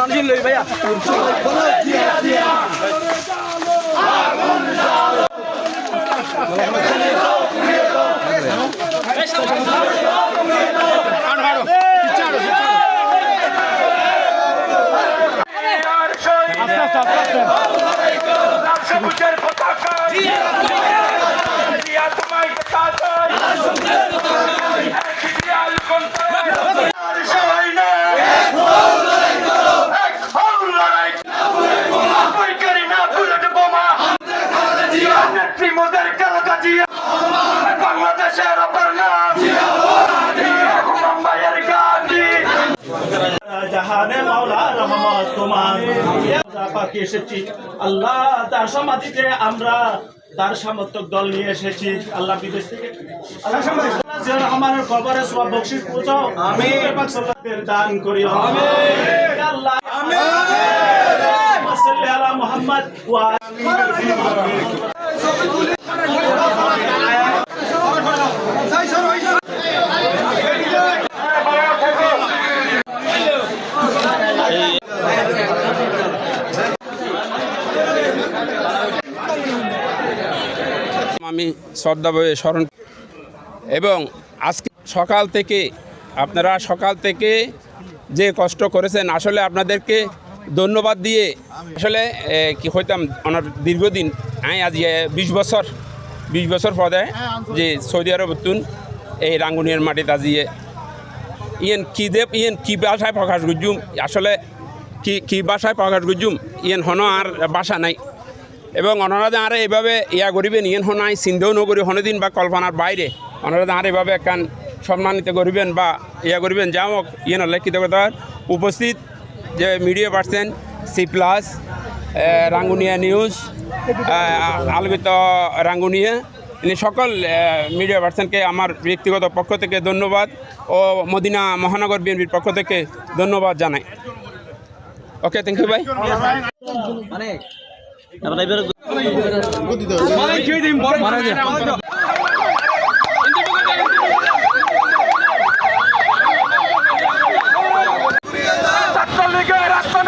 মানুষ লই ভাইয়া আল্লাহ তার সমাধিতে আমরা তার সমর্থক দল নিয়ে এসেছি আল্লাহ বিদেশ থেকে রহমানের কবরে সওয়াব বখশিশ পৌঁছাও আমিন দান করি আমিন আল্লাহ আমিন সাল্লি আলা মুহাম্মদ ওয়া আমি শ্রদ্ধাভাবে স্মরণ এবং আজকে সকাল থেকে আপনারা সকাল থেকে যে কষ্ট করেছেন আসলে আপনাদেরকে ধন্যবাদ দিয়ে আসলে কি হইতাম ওনার দীর্ঘদিন আজ 20 বছর পরে যে সৌদি আরব তুন এই রাঙ্গুনিয়ার মাটিতে আজিয়ে ইয়েন কি ভাষায় প্রকাশ গুজুম আসলে কি ভাষায় প্রকাশ গুজুম ইয়েন হন আর ভাষা নাই এবং ওনারা আর এইভাবে ইয়া করিবেন ইয়েন হনাই চিন্তাও নকরি হনদিন বা কল্পনার বাইরে ওনারা আর এইভাবে একখান সম্মানিত করিবেন বা ইয়া করিবেন যা হোক ইয়েন হলে কৃতজ্ঞতার উপস্থিত যে media person C+ Rangunia news আলোকিত রাঙ্গুনিয়া সকল মিডিয়া পার্সনকে আমার ব্যক্তিগত পক্ষ থেকে ধন্যবাদ ও মদিনা মহানগর বিএনপির পক্ষ থেকে ধন্যবাদ জানাই। ওকে, থ্যাংক ইউ ভাই। রাস্তা